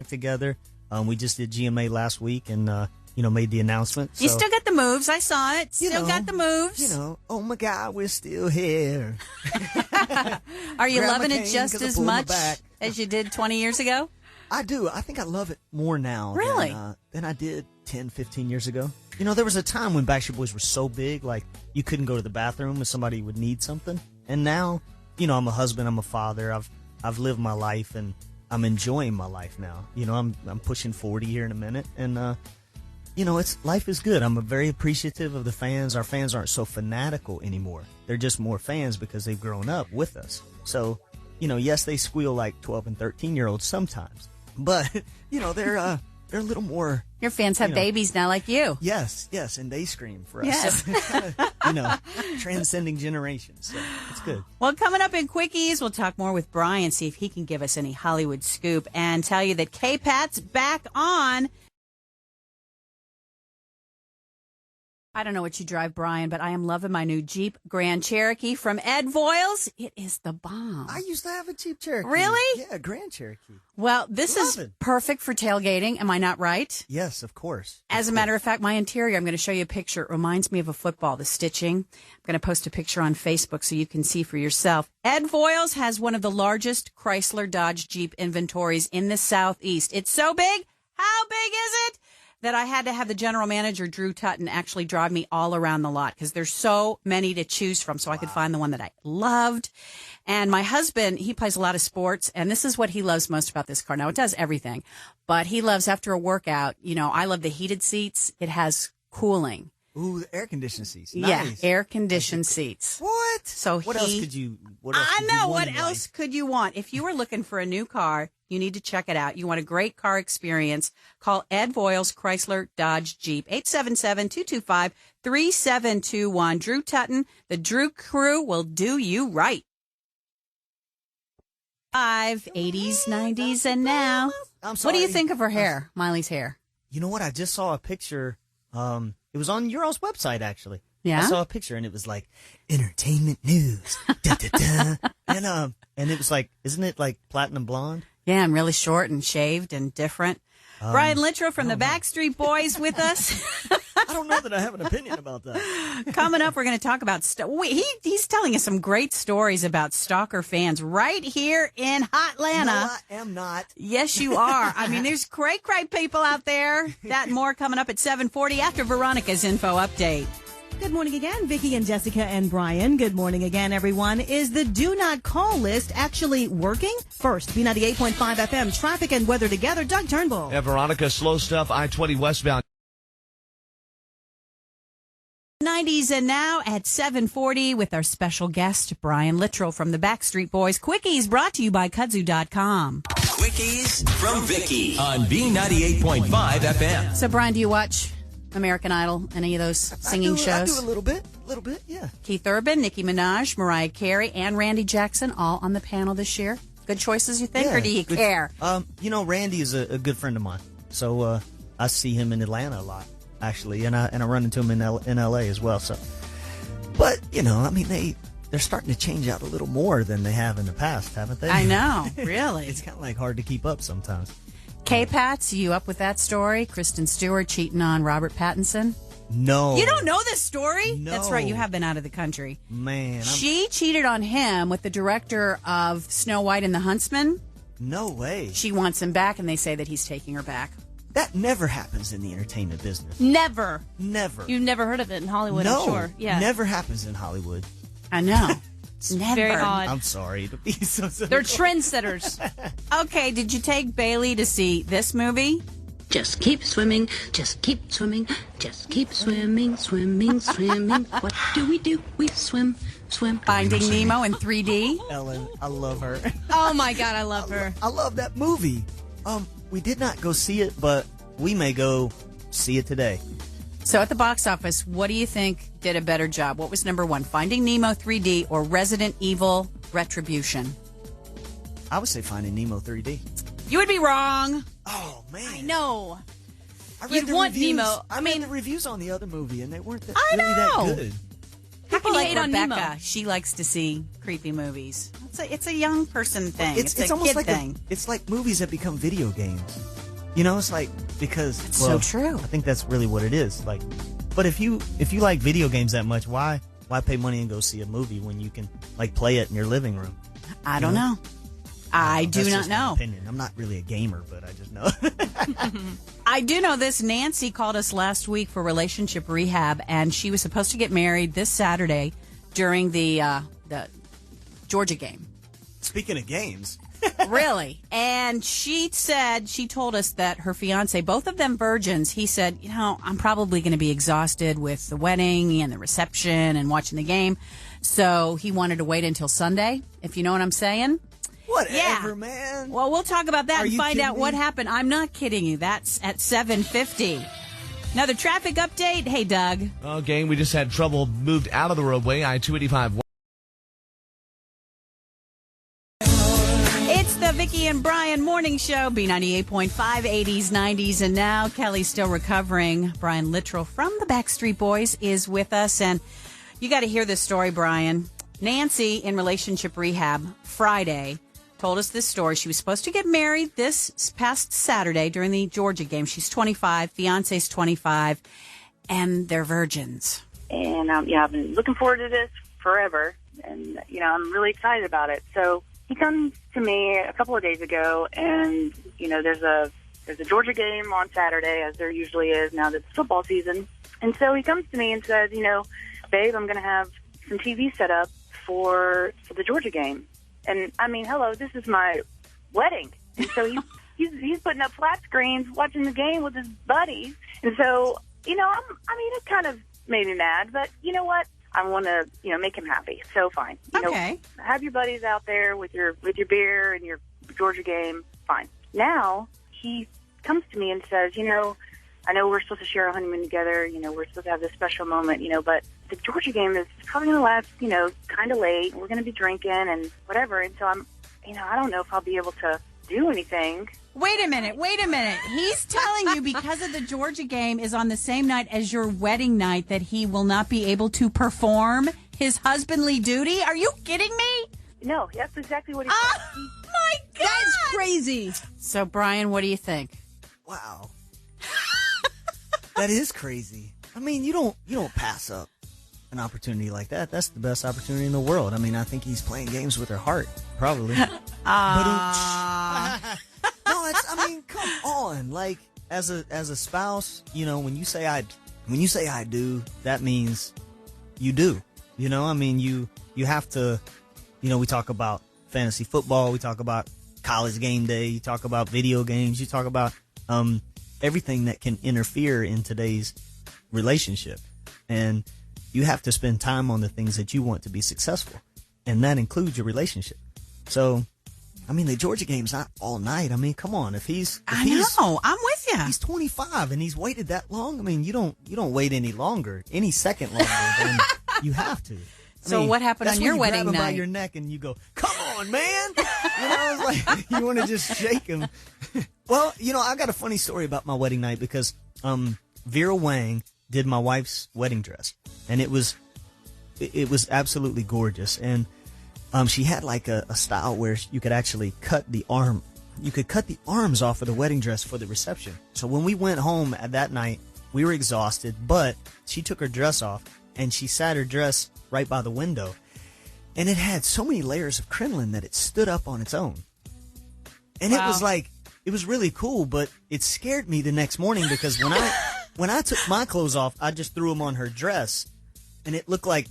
together. We just did GMA last week and, made the announcement. So, you still got the moves. I saw it. Still got the moves. Oh my God, we're still here. Are you Grab loving my it cane just 'cause I as pulled my much back. as you did 20 years ago? I do. I think I love it more now Really? than I did 10, 15 years ago. There was a time when Backstreet Boys were so big, like you couldn't go to the bathroom if somebody would need something. And now, I'm a husband, I'm a father, I've lived my life and I'm enjoying my life now. I'm pushing 40 here in a minute and life is good. I'm very appreciative of the fans. Our fans aren't so fanatical anymore. They're just more fans because they've grown up with us. So, yes, they squeal like 12 and 13-year-olds sometimes. But, they're a little more. Your fans have babies now like you. Yes, and they scream for us. Yes. So, transcending generations. So it's good. Well, coming up in Quickies, we'll talk more with Brian, see if he can give us any Hollywood scoop and tell you that K-Pat's back on. I don't know what you drive, Brian, but I am loving my new Jeep Grand Cherokee from Ed Voiles. It is the bomb. I used to have a Jeep Cherokee. Really? Yeah, Grand Cherokee. Well, this is perfect for tailgating. Am I not right? Yes, of course. As a matter of fact, my interior, I'm going to show you a picture. It reminds me of a football, the stitching. I'm going to post a picture on Facebook so you can see for yourself. Ed Voiles has one of the largest Chrysler Dodge Jeep inventories in the Southeast. It's so big. How big is it? That I had to have the general manager, Drew Tutton, actually drive me all around the lot because there's so many to choose from so I could find the one that I loved. And my husband, he plays a lot of sports, and this is what he loves most about this car. Now, it does everything, but he loves after a workout, I love the heated seats. It has cooling. Ooh, the air-conditioned seats. Nice. Yeah, air-conditioned seats. What? So what else could you What else could you want? If you were looking for a new car, you need to check it out. You want a great car experience. Call Ed Voiles Chrysler Dodge Jeep, 877-225-3721. Drew Tutton, the Drew crew will do you right. 80s, 90s, and now. I'm sorry. What do you think of her hair, Miley's hair? You know what? I just saw a picture. It was on your all's website, actually. Yeah? I saw a picture, and it was like, entertainment news. Da, da, da. And it was like, isn't it like platinum blonde? Yeah, and really short and shaved and different. Brian Littrell from the Backstreet Boys with us. I don't know that I have an opinion about that. Coming up, we're going to talk about he's telling us some great stories about stalker fans right here in Hotlanta. No, I am not. Yes, you are. I mean, there's great people out there. That and more coming up at 7:40 after Veronica's info update. Good morning again, Vicki and Jessica and Brian. Good morning again, everyone. Is the do not call list actually working? First, B98.5 FM, traffic and weather together. Doug Turnbull. Yeah, Veronica, slow stuff, I-20 westbound. 90s and now at 7:40 with our special guest, Brian Littrell from the Backstreet Boys. Quickies brought to you by kudzu.com. Quickies from Vicki on B98.5 FM. So, Brian, do you watch American Idol, any of those singing shows? I do a little bit, yeah. Keith Urban, Nicki Minaj, Mariah Carey, and Randy Jackson all on the panel this year. Good choices, you think, or do you care? Randy is a good friend of mine, so I see him in Atlanta a lot, actually, and I run into him in L.A. as well. So, but they're starting to change out a little more than they have in the past, haven't they? I know, really. It's kind of like hard to keep up sometimes. K-Pats, you up with that story? Kristen Stewart cheating on Robert Pattinson? No. You don't know this story? No. That's right, you have been out of the country. Man. She cheated on him with the director of Snow White and the Huntsman. No way. She wants him back, and they say that he's taking her back. That never happens in the entertainment business. Never. Never. You've never heard of it in Hollywood, no, I'm sure. Yeah. Never happens in Hollywood. I know. Never. Very odd. I'm sorry to be so They're trendsetters. Okay, did you take Bailey to see this movie? Just keep swimming, just keep swimming, just keep swimming, swimming, swimming. What do? We swim, swim. Finding Nemo in 3D? Ellen, I love her. Oh my God, I love her. I love that movie. We did not go see it, but we may go see it today. So at the box office, what do you think did a better job? What was number one, Finding Nemo 3D or Resident Evil Retribution? I would say Finding Nemo 3D. You would be wrong. Oh, man. I know. I read You'd the want reviews. Nemo. I read the reviews on the other movie, and they weren't I really know. that good. How People like hate on Rebecca, Nemo? she likes to see creepy movies. It's a young person thing. It's a almost kid like thing. It's like movies that become video games. You know, it's like because It's so true. I think that's really what it is. Like, but if you like video games that much, why pay money and go see a movie when you can like play it in your living room? I don't know. I do That's not just my know. opinion. I'm not really a gamer, but I just know. I do know this. Nancy called us last week for relationship rehab, and she was supposed to get married this Saturday during the Georgia game. Speaking of games, Really? And she told us that her fiance, both of them virgins, he said, I'm probably going to be exhausted with the wedding and the reception and watching the game. So he wanted to wait until Sunday, if you know what I'm saying. whatever, man. Well, we'll talk about that Are and you find out kidding what me? happened. I'm not kidding you. That's at 7:50. Another traffic update. Hey, Doug. Okay, we just had trouble moved out of the roadway, I-285. It's the Vicki and Brian morning show, B98.5, 80s, 90s, and now Kelly's still recovering. Brian Littrell from the Backstreet Boys is with us, and you got to hear this story, Brian. Nancy, in relationship rehab, Friday, told us this story. She was supposed to get married this past Saturday during the Georgia game. She's 25, fiance's 25, and they're virgins. And, I've been looking forward to this forever. And, I'm really excited about it. So he comes to me a couple of days ago, and, there's a Georgia game on Saturday, as there usually is now that it's football season. And so he comes to me and says, babe, I'm going to have some TV set up for the Georgia game. And, hello, this is my wedding. And so he's putting up flat screens, watching the game with his buddies. And so, it kind of made me mad, but you know what? I want to, make him happy. So fine. Okay. Have your buddies out there with your beer and your Georgia game. Fine. Now he comes to me and says, I know we're supposed to share a honeymoon together. We're supposed to have this special moment, but the Georgia game is probably going to last, kind of late. We're going to be drinking and whatever. And so I don't know if I'll be able to do anything. Wait a minute. He's telling you because of the Georgia game is on the same night as your wedding night that he will not be able to perform his husbandly duty? Are you kidding me? No, that's exactly what he said. My God! That's crazy. So, Brian, what do you think? Wow. That is crazy. You don't pass up an opportunity like that. That's the best opportunity in the world. I think he's playing games with her heart, probably. No, come on. Like as a spouse, when you say I do, that means you do. You have to. We talk about fantasy football. We talk about college game day. You talk about video games. You talk about everything that can interfere in today's relationship. And you have to spend time on the things that you want to be successful. And that includes your relationship. So, the Georgia game's not all night. Come on. I'm with you. He's 25 and he's waited that long. You don't wait any longer, any second longer than you have to. So what happened on your wedding night? Grab him by night? your neck and you go, "Come on, man!" It's like you want to just shake him. Well, I got a funny story about my wedding night because Vera Wang did my wife's wedding dress, and it was absolutely gorgeous. And she had like a style where you could actually cut the arm. You could cut the arms off of the wedding dress for the reception. So when we went home at that night, we were exhausted, but she took her dress off and she sat her dress right by the window. And it had so many layers of crinoline that it stood up on its own. And Wow. it was really cool, but it scared me the next morning because when I took my clothes off, I just threw them on her dress and it looked like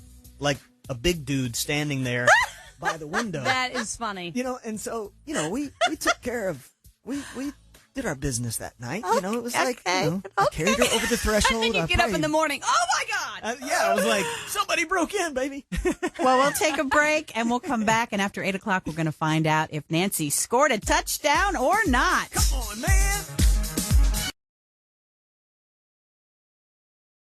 a big dude standing there by the window. That is funny. And so, we took care of, we did our business that night. It was I carried her over the threshold. And then you get up in the morning. Oh, my God. I was like, somebody broke in, baby. Well, we'll take a break and we'll come back. And after 8 o'clock, we're going to find out if Nancy scored a touchdown or not. Come on, man.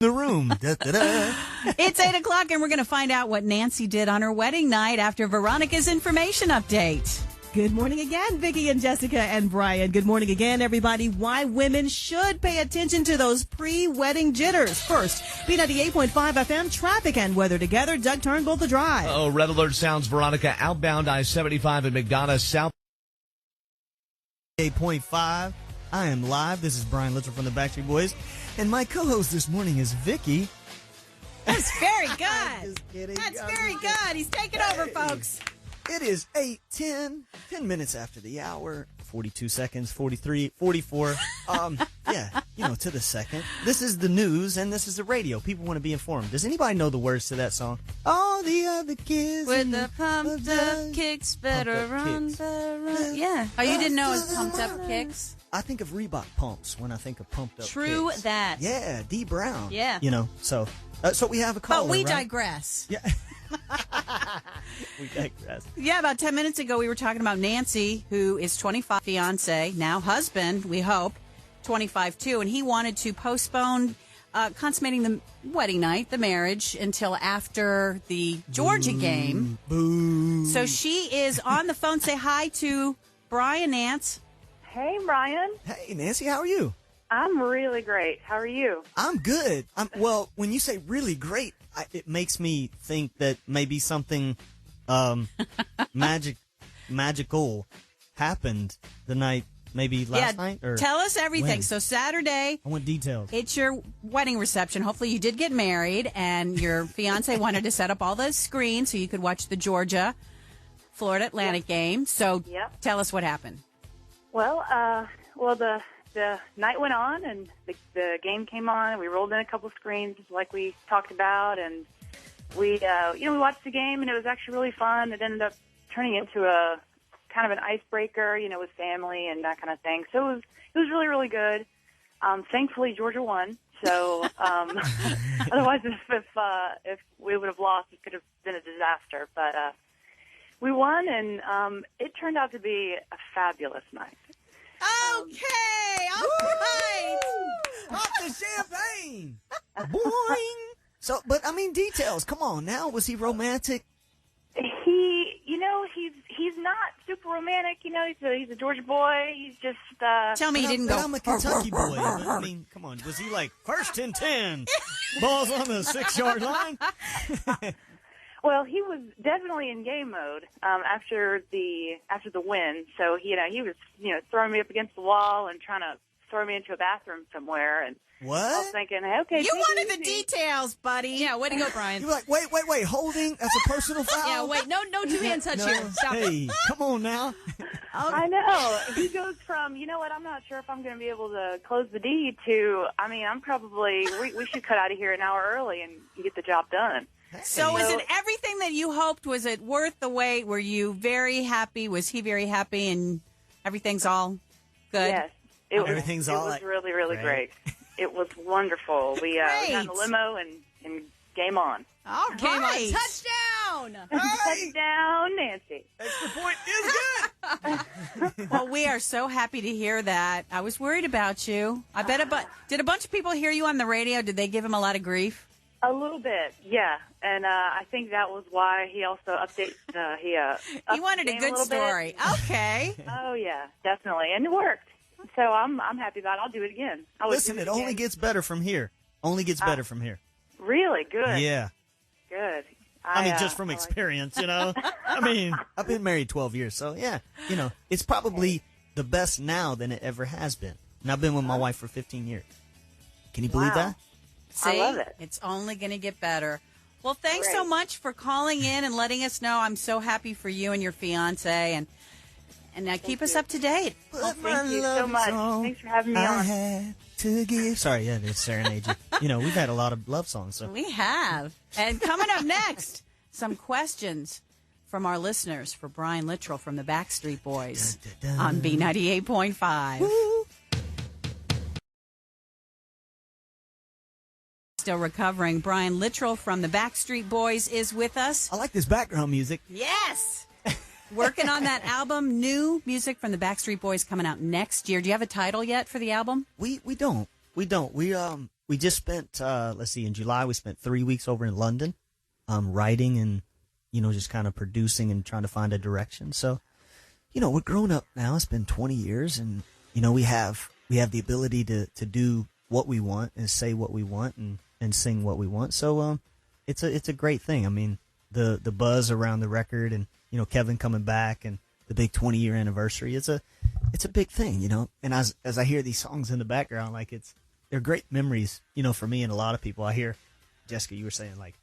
The room. Da, da, da. It's 8 o'clock and we're going to find out what Nancy did on her wedding night after Veronica's information update. Good morning again, Vicki and Jessica and Brian. Good morning again, everybody. Why women should pay attention to those pre-wedding jitters. First, B98.5 FM, traffic and weather together. Doug Turnbull, the drive. Oh, red alert sounds, Veronica, outbound I-75 at McDonough South. 8.5. I am live. This is Brian Littrell from the Backstreet Boys. And my co-host this morning is Vicki. That's very good. Just kidding. That's very good. He's taking over, folks. It is 8:10, 10 minutes after the hour, 42 seconds, 43, 44. Yeah, to the second. This is the news, and this is the radio. People want to be informed. Does anybody know the words to that song? All the other kids. With the pumped up kicks, better run, better run. Yeah. Oh, you didn't know it was pumped up kicks? I think of Reebok pumps when I think of pumped up True kicks. that. Yeah, D. Brown. Yeah. So we have a caller, But we right? digress. Yeah. We digress. Yeah, about 10 minutes ago, we were talking about Nancy, who is 25, fiance, now husband, we hope, 25 too, and he wanted to postpone consummating the wedding night, the marriage, until after the Georgia game. Boo. So she is on the phone. Say hi to Brian, Nance. Hey, Brian. Hey, Nancy, how are you? I'm really great. How are you? I'm good. Well, when you say really great, it makes me think that maybe something magical happened the night, maybe last night. Or tell us everything. when? So Saturday, I want details. it's your wedding reception. Hopefully you did get married, and your fiance wanted to set up all the screens so you could watch the Georgia Florida Atlantic game. So Yep. tell us what happened. Well, the night went on, and the game came on, and we rolled in a couple screens like we talked about, and we watched the game, and it was actually really fun. It ended up turning into a kind of an icebreaker, with family and that kind of thing. So it was really, really good. Thankfully, Georgia won. So otherwise, if we would have lost, it could have been a disaster. But we won, and it turned out to be a fabulous night. Okay, all right. Pop the champagne. Boing. So, but details. Come on now. Was he romantic? He's not super romantic. He's a Georgia boy. He's just. Tell me you didn't go. I'm a Kentucky boy. But, come on. Was he like first and 10? Balls on the 6-yard line? Well, he was definitely in game mode after the win. So he was throwing me up against the wall and trying to throw me into a bathroom somewhere. And What? I was thinking, hey, okay, You take wanted it the easy. details, buddy. Yeah, way to go, Brian. You were like, wait, holding? That's a personal foul? Yeah, wait, no two-hand touch here. Stop it. Hey, come on now. I know. He goes from, I'm not sure if I'm going to be able to close the deed to, I'm probably, we should cut out of here an hour early and get the job done. So is it everything that you hoped? Was it worth the wait? Were you very happy? Was he very happy? And everything's all good? Yes. Everything's it all was like, really, really great. great. It was wonderful. We got in the limo and game on. All Came right. on. Touchdown! Touchdown, Nancy. Extra point is good. Well, we are so happy to hear that. I was worried about you. I bet did a bunch of people hear you on the radio? Did they give him a lot of grief? A little bit, yeah. And I think that was why he also updated. He wanted a good story. Okay. Oh yeah, definitely, and it worked. So I'm happy about it. I'll do it again. Listen, it only gets better from here. Only gets better from here. Really good. Yeah. Good. Just from experience, I've been married 12 years, so yeah, it's probably the best now than it ever has been. And I've been with my wife for 15 years. Can you believe that? See, I love it. It's only going to get better. Well, thanks Great. so much for calling in and letting us know. I'm so happy for you and your fiance, and keep us up to date. Thank you so much. Thanks for having me on. Had to give. Sorry, yeah, it's serenade you. We've had a lot of love songs. So We have. And coming up next, some questions from our listeners for Brian Littrell from the Backstreet Boys on B98.5. Still recovering. Brian Littrell from the Backstreet Boys is with us. I like this background music. Yes. Working on that album. New music from the Backstreet Boys coming out next year. Do you have a title yet for the album? We don't. We just spent in July we spent 3 weeks over in London, writing and just kind of producing and trying to find a direction. So, we're grown up now. It's been 20 years, and we have the ability to do what we want and say what we want and sing what we want. So it's a great thing. I mean, the buzz around the record, and Kevin coming back, and the big 20-year anniversary. It's a big thing, And as I hear these songs in the background, like they're great memories, for me and a lot of people. I hear, Jessica, you were saying like,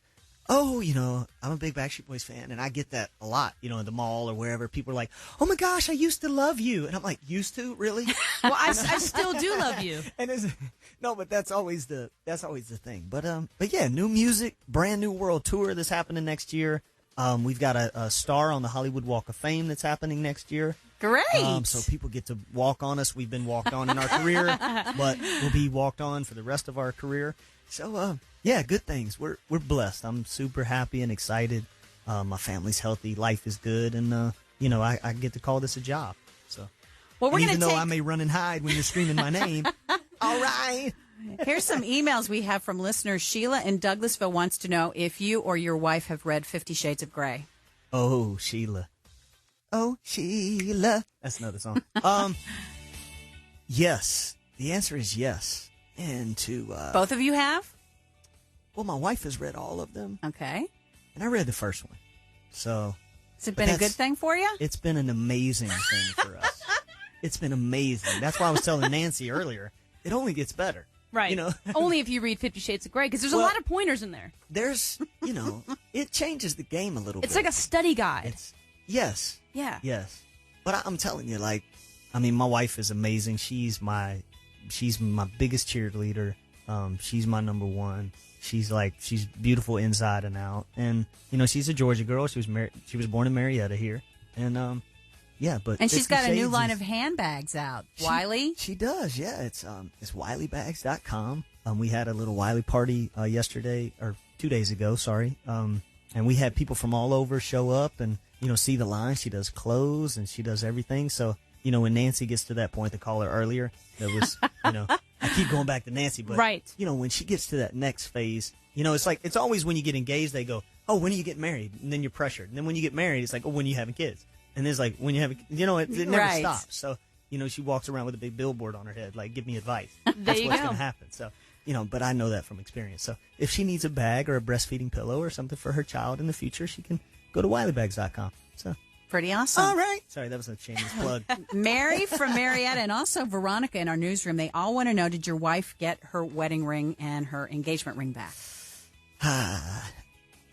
oh, I'm a big Backstreet Boys fan, and I get that a lot, in the mall or wherever. People are like, oh my gosh, I used to love you. And I'm like, used to? Really? Well, I still do love you. And no, but that's always the thing. But yeah, new music, brand new world tour that's happening next year. We've got a star on the Hollywood Walk of Fame that's happening next year. Great. So people get to walk on us. We've been walked on in our career, but we'll be walked on for the rest of our career. So, yeah, good things. We're blessed. I'm super happy and excited. My family's healthy. Life is good. And, I get to call this a job. So, well, even though I may run and hide when you're screaming my name, all right. Here's some emails we have from listeners. Sheila in Douglasville wants to know if you or your wife have read 50 Shades of Grey. Oh, Sheila. Oh, Sheila. That's another song. Yes. The answer is yes. And both of you have? Well, my wife has read all of them. Okay. And I read the first one. So. Has it been a good thing for you? It's been an amazing thing for us. It's been amazing. That's why I was telling Nancy earlier. It only gets better. Right. Only if you read 50 Shades of Grey, because there's a lot of pointers in there. There's, it changes the game a little bit. It's like a study guide. Yes. Yeah. Yes. But I'm telling you, my wife is amazing. She's my biggest cheerleader. She's my number one. She's beautiful inside and out. And, she's a Georgia girl. She was born in Marietta here. And, yeah, but and she's got a new line of handbags out. Wiley? She does, yeah. It's wileybags.com. We had a little Wiley party yesterday, or 2 days ago, sorry. And we had people from all over show up and, see the line. She does clothes and she does everything. So, when Nancy gets to that point, the caller earlier, that was, I keep going back to Nancy, but, right. When she gets to that next phase, it's always when you get engaged, they go, oh, when are you getting married? And then you're pressured. And then when you get married, it's like, oh, when are you having kids? And there's like, when you have, it never right. stops. So, she walks around with a big billboard on her head, like, give me advice. There That's you what's go. going to happen. So, but I know that from experience. So if she needs a bag or a breastfeeding pillow or something for her child in the future, she can go to wileybags.com. So. Pretty awesome. All right. Sorry, that was a shameless plug. Mary from Marietta and also Veronica in our newsroom, they all want to know, did your wife get her wedding ring and her engagement ring back?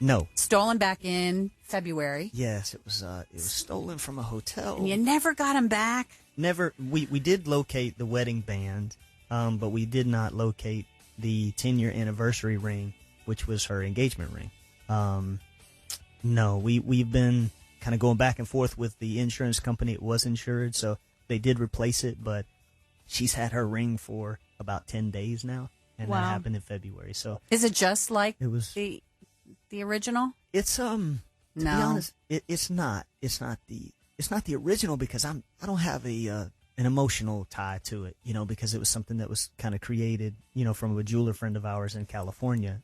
No. Stolen back in February. Yes, it was stolen from a hotel. And you never got them back? Never. We did locate the wedding band, but we did not locate the 10-year anniversary ring, which was her engagement ring. No, we've been kind of going back and forth with the insurance company. It was insured, so they did replace it, but she's had her ring for about 10 days now, and wow. that happened in February. So is it just like it was the original? It's to be honest, it's not the original because I don't have an emotional tie to it, because it was something that was kind of created, from a jeweler friend of ours in California.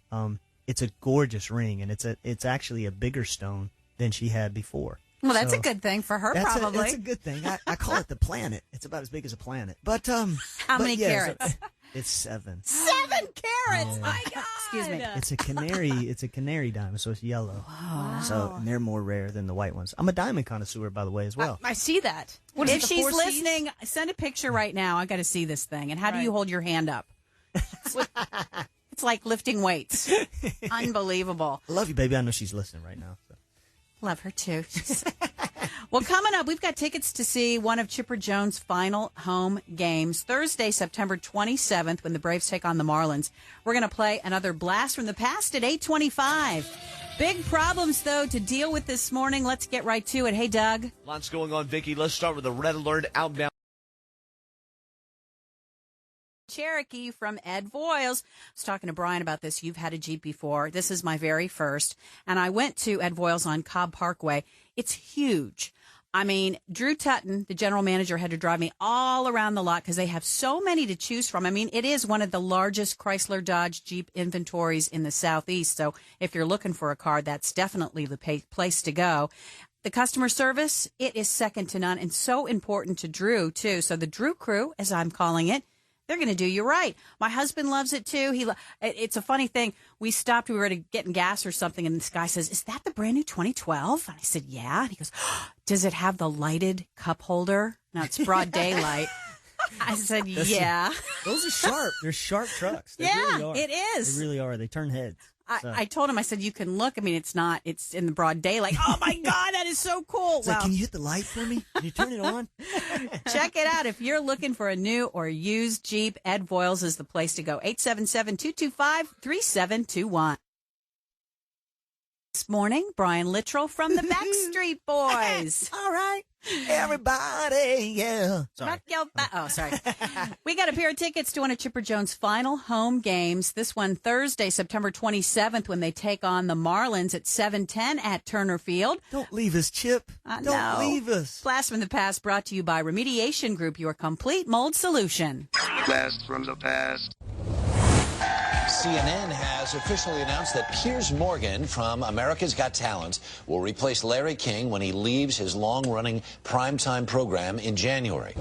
It's a gorgeous ring, and it's actually a bigger stone than she had before. Well, that's a good thing for her, probably. That's a good thing. I call it the planet. It's about as big as a planet. But how many carats? It's 7. 7 carats! Yeah. My God! Excuse me. It's a canary. It's a canary diamond, so it's yellow. Wow. So and they're more rare than the white ones. I'm a diamond connoisseur, by the way, as well. I see that. If she's listening, send a picture right now. I got to see this thing. And how do you hold your hand up? It's like lifting weights. Unbelievable. I love you, baby. I know she's listening right now. So. Love her, too. Well, coming up, we've got tickets to see one of Chipper Jones' final home games, Thursday, September 27th, when the Braves take on the Marlins. We're going to play another blast from the past at 8:25. Big problems, though, to deal with this morning. Let's get right to it. Hey, Doug. Lots going on, Vicki. Let's start with the red alert outbound. Cherokee from Ed Voiles. I was talking to Brian about this. You've had a Jeep before. This is my very first. And I went to Ed Voiles on Cobb Parkway. It's huge. I mean, Drew Tutton, the general manager, had to drive me all around the lot because they have so many to choose from. I mean, it is one of the largest Chrysler Dodge Jeep inventories in the Southeast. So if you're looking for a car, that's definitely the place to go. The customer service, it is second to none and so important to Drew, too. So the Drew crew, as I'm calling it, they're going to do you right. My husband loves it, too. It's a funny thing. We stopped. We were getting gas or something, and this guy says, is that the brand new 2012? And I said, yeah. And he goes, does it have the lighted cup holder? No, it's broad daylight. I said, yeah. Those are sharp. They're sharp trucks. They really are. It is. They really are. They turn heads. I told him, I said, you can look. I mean, it's in the broad daylight. Oh, my God, that is so cool. Well, can you hit the light for me? Can you turn it on? Check it out. If you're looking for a new or used Jeep, Ed Voiles is the place to go. 877-225-3721. This morning, Brian Littrell from the Backstreet Boys. All right. Everybody, yeah. Sorry. Sorry. We got a pair of tickets to one of Chipper Jones' final home games. This one Thursday, September 27th, when they take on the Marlins at 7:10 at Turner Field. Don't leave us, Chip. Don't leave us. Blast from the Past brought to you by Remediation Group, your complete mold solution. Blast from the Past. CNN has officially announced that Piers Morgan from America's Got Talent will replace Larry King when he leaves his long-running primetime program in January.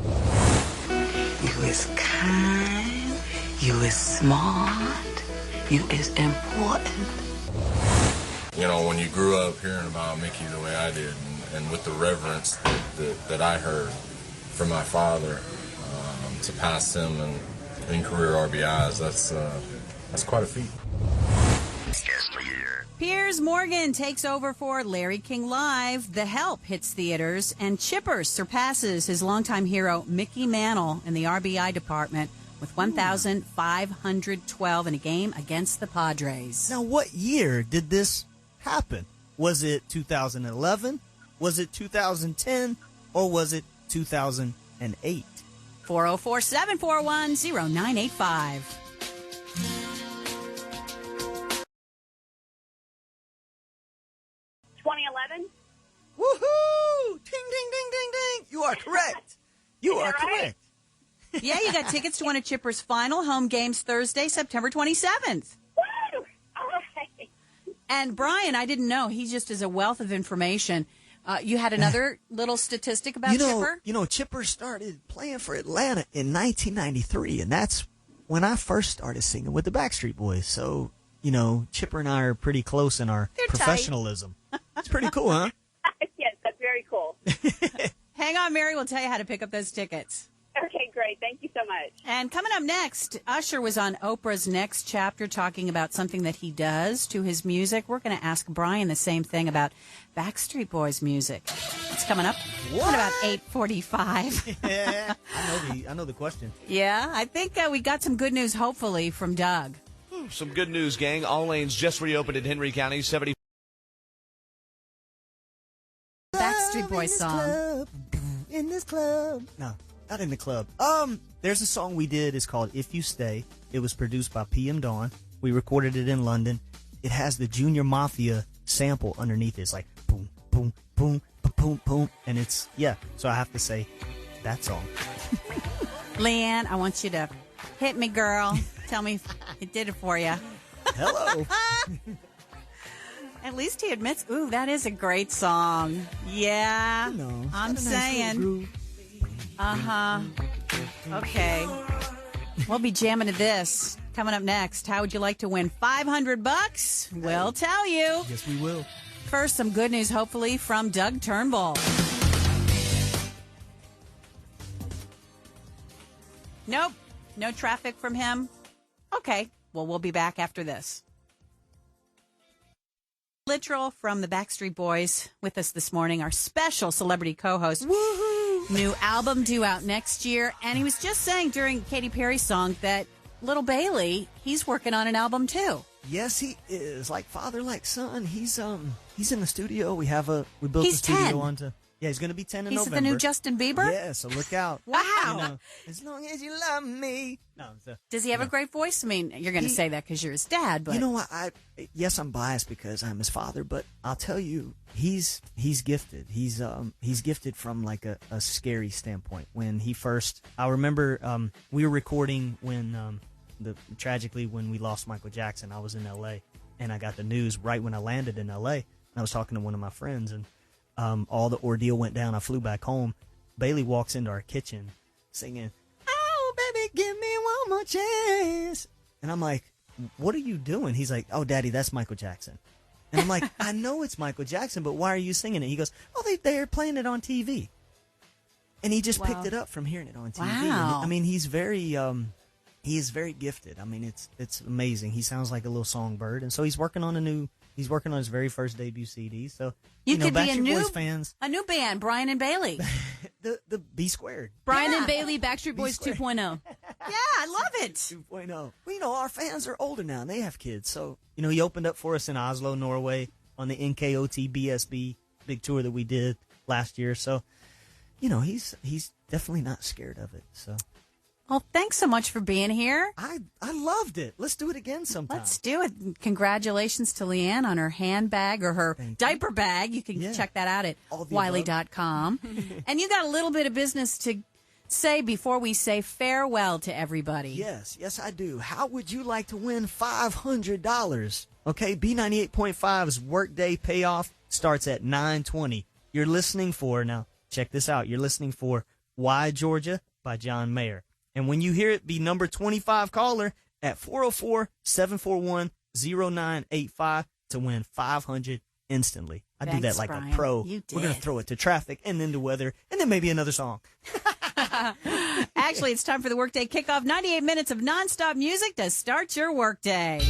You is kind, you is smart, you is important. You know, when you grew up hearing about Mickey the way I did, and with the reverence that I heard from my father, to pass him in career RBIs, that's quite a feat. Piers Morgan takes over for Larry King Live. The Help hits theaters, and Chipper surpasses his longtime hero Mickey Mantle in the RBI department with 1,512 in a game against the Padres. Now, what year did this happen? Was it 2011? Was it 2010? Or was it 2008? 404-741-0985. 2011? Woohoo! Ding, ding, ding, ding, ding. You are correct. You are correct. Yeah, you got tickets to one of Chipper's final home games Thursday, September 27th. Woo! All right. And Brian, I didn't know. He just is a wealth of information. You had another little statistic about Chipper? You know, Chipper started playing for Atlanta in 1993, and that's when I first started singing with the Backstreet Boys. So, you know, Chipper and I are pretty close in our professionalism. It's pretty cool, huh? Yes, that's very cool. Hang on, Mary. We'll tell you how to pick up those tickets. Okay, great. Thank you so much. And coming up next, Usher was on Oprah's Next Chapter talking about something that he does to his music. We're going to ask Brian the same thing about Backstreet Boys music. It's coming up at about 8:45. Yeah, I know the question. Yeah, I think we got some good news, hopefully, from Doug. Some good news, gang. All lanes just reopened in Henry County. 70. Backstreet Boys song. In this club. No, not in the club. There's a song we did. It's called If You Stay. It was produced by PM Dawn. We recorded it in London. It has the Junior Mafia sample underneath it. It's like boom, boom, boom, boom, boom. And it's, yeah. So I have to say that song. Leanne, I want you to hit me, girl. Tell me if it did it for you. Hello. At least he admits, ooh, that is a great song. Yeah, You know, I'm got a nice saying. little groove. Uh-huh. Okay. We'll be jamming to this. Coming up next, how would you like to win $500? We'll tell you. Yes, we will. First, some good news, hopefully, from Doug Turnbull. Nope. No traffic from him. Okay. Well, we'll be back after this. Littrell from the Backstreet Boys with us this morning, our special celebrity co-host. Woohoo! New album due out next year. And he was just saying during Katy Perry's song that Little Bailey, he's working on an album too. Yes, he is. Like father, like son. He's in the studio. We built He's the studio 10. onto. Yeah, he's going to be 10 in He's November. the new Justin Bieber? Yeah, so look out. Wow. You know, as long as you love me. No, Does he have a great voice? I mean, you're going to say that because you're his dad, but you know what? Yes, I'm biased because I'm his father, but I'll tell you, he's gifted. He's gifted from like a scary standpoint. When he first, I remember we were recording when tragically when we lost Michael Jackson. I was in L.A. and I got the news right when I landed in L.A. and I was talking to one of my friends and all the ordeal went down, I flew back home. Bailey walks into our kitchen singing, "Oh, baby, give me one more chance." And I'm like, "What are you doing?" He's like, "Oh, Daddy, that's Michael Jackson." And I'm like, "I know it's Michael Jackson, but why are you singing it?" He goes, "Oh, they're playing it on TV." And he just picked it up from hearing it on TV. Wow. And, I mean, he is very gifted. I mean, it's amazing. He sounds like a little songbird. And so he's working on his very first debut CD. So, you could be Backstreet Boys fans. A new band, Brian and Bailey. the B squared. Brian and Bailey, Backstreet Boys 2.0. Yeah, I love it. 2.0. Well, our fans are older now and they have kids. So, he opened up for us in Oslo, Norway on the NKOT BSB big tour that we did last year. So, he's definitely not scared of it. So, well, thanks so much for being here. I loved it. Let's do it again sometime. Let's do it. Congratulations to Leanne on her handbag or her diaper bag. You can check that out at Wiley.com. And you got a little bit of business to say before we say farewell to everybody. Yes, I do. How would you like to win $500? Okay, B98.5's Workday Payoff starts at 9:20. You're listening for, now check this out, you're listening for Why Georgia by John Mayer. And when you hear it, be number 25 caller at 404-741-0985 to win $500 instantly. I do that like Brian. a pro. You did. We're going to throw it to traffic and then to weather and then maybe another song. Actually, it's time for the Workday Kickoff. 98 minutes of nonstop music to start your workday.